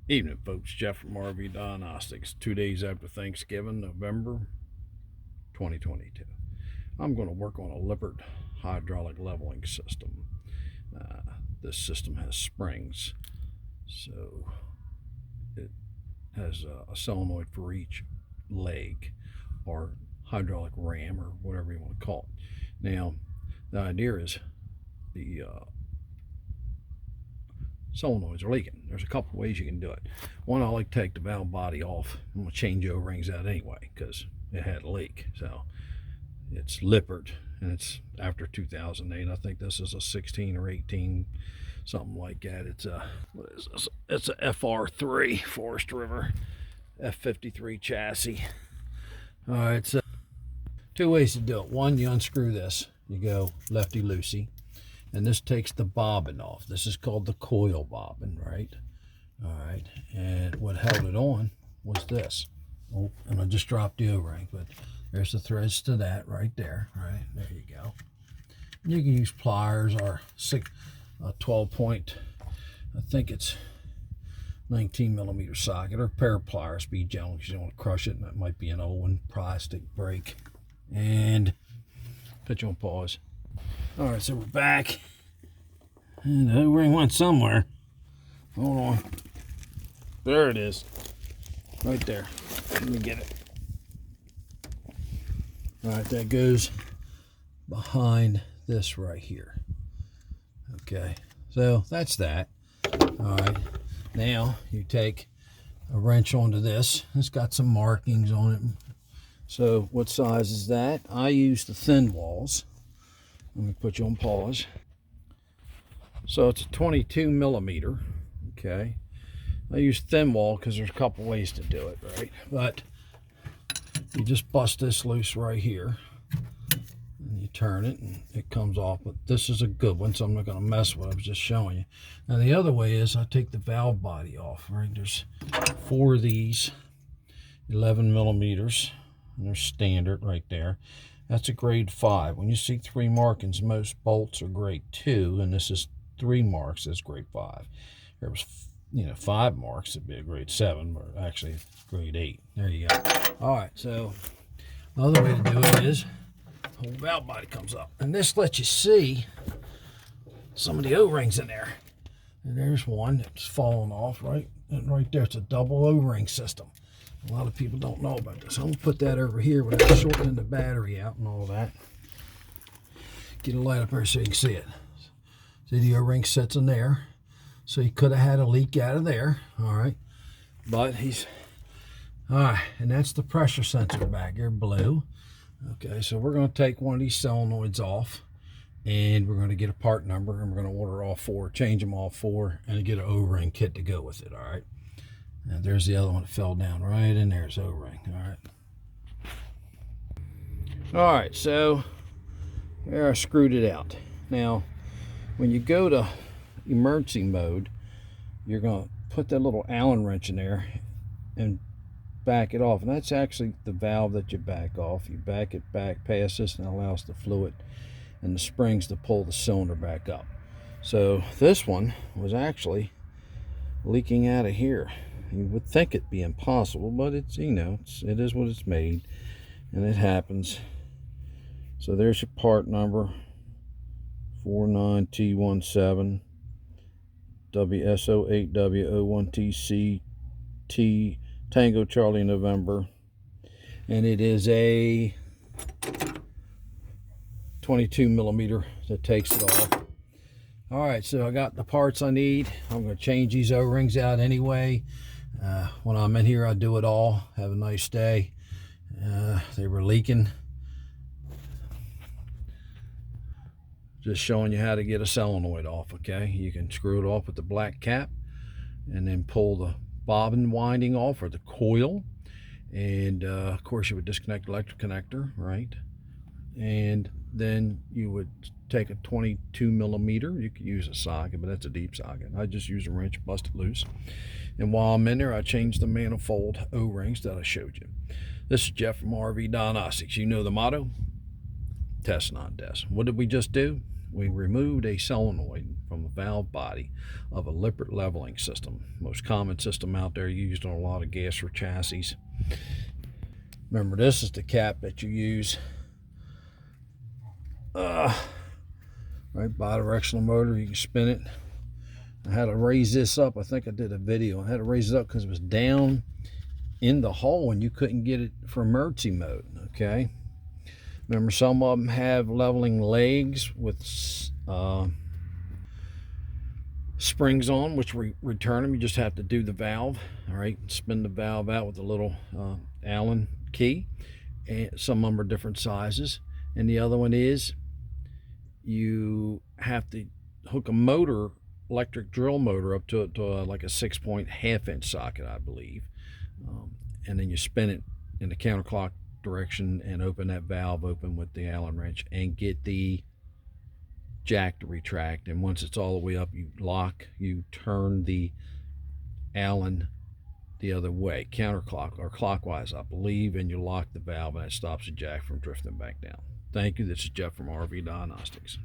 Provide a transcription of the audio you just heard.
Evening, folks. Jeff from RV Diagnostics. 2 days after Thanksgiving, November 2022. I'm going to work on a lippert hydraulic leveling system. This system has springs, so it has a solenoid for each leg, or hydraulic ram, or whatever you want to call it. Now, the idea is the solenoids are leaking. There's a couple ways you can do it. One, I like to take the valve body off. I'm going to change O-rings out anyway because it had a leak. So it's lippert, and it's after 2008. I think this is a 16 or 18, something like that. It's a, what is this? It's a FR3 Forest River F53 chassis. All right, so two ways to do it. One, you unscrew this. You go lefty-loosey. And this takes the bobbin off. This is called the coil bobbin, right? All right, and what held it on was this. Oh, and I just dropped the O-ring, but there's the threads to that right there, right? There you go. You can use pliers or 12 point, I think it's 19 millimeter socket, or a pair of pliers. Be gentle because you don't want to crush it, and that might be an old one, plastic break. And put you on pause. All right, so we're back. And the O-ring went somewhere. Hold on. There it is. Right there. Let me get it. All right, that goes behind this right here. Okay, so that's that. All right, now you take a wrench onto this. It's got some markings on it. So what size is that? I use the thin walls. Let me put you on pause. So it's a 22 millimeter, okay? I use thin wall because there's a couple ways to do it, right? But you just bust this loose right here, and you turn it, and it comes off. But this is a good one, so I'm not going to mess with it. I was just showing you. Now the other way is I take the valve body off, right? There's 4 of these, 11 millimeters, and they're standard right there. That's a grade 5. When you see 3 markings, most bolts are grade 2, and this is 3 marks. That's grade 5. There was, 5 marks, it'd be a grade 7, but actually grade 8. There you go. All right, so the other way to do it is the whole valve body comes up, and this lets you see some of the O-rings in there. And there's one that's falling off, right? And right there, it's a double O-ring system. A lot of people don't know about this. I'm going to put that over here without shortening the battery out and all that. Get a light up here so you can see it. See, the O-ring sits in there. So he could have had a leak out of there. All right. But all right. And that's the pressure sensor back here, blue. Okay, so we're going to take one of these solenoids off. And we're going to get a part number. And we're going to order all 4, change them all 4, and get an O-ring kit to go with it. All right. And there's the other one that fell down right in there's O-ring. All right, so there I screwed it out. Now, when you go to emergency mode, you're going to put that little Allen wrench in there and back it off. And that's actually the valve that you back off. You back it back past this, and it allows the fluid and the springs to pull the cylinder back up. So this one was actually leaking out of here. You would think it'd be impossible, but it's, it is what it's made, and it happens. So there's your part number, 49T17 WSO8W01TC Tango Charlie November, and it is a 22 millimeter that takes it off. All right, so I got the parts I need. I'm going to change these O-rings out anyway. When I'm in here, I do it all. Have a nice day. They were leaking. Just showing you how to get a solenoid off, okay? You can screw it off with the black cap and then pull the bobbin winding off, or the coil. And of course, you would disconnect the electric connector, right? And then you would take a 22 millimeter. You could use a socket, but that's a deep socket. I just use a wrench, bust it loose. And while I'm in there, I change the manifold O-rings that I showed you. This is Jeff from RV Diagnostics. You know the motto: test, not death. What did we just do? we removed a solenoid from the valve body of a lippert leveling system, most common system out there, used on a lot of gas or chassis. Remember, this is the cap that you use. Right, bidirectional motor, you can spin it. I had to raise this up. I think I did a video. I had to raise it up because it was down in the hole and you couldn't get it for emergency mode. Okay. Remember, some of them have leveling legs with springs on, which return them. You just have to do the valve. All right, spin the valve out with a little Allen key. And some of them are different sizes. And the other one is you have to hook a motor, electric drill motor, up to like a 6-point half-inch socket, I believe. And then you spin it in the counterclock direction and open that valve open with the Allen wrench and get the jack to retract. And once it's all the way up, you turn the Allen the other way, counterclock or clockwise, I believe, and you lock the valve, and that stops the jack from drifting back down. Thank you. This is Jeff from RV Diagnostics.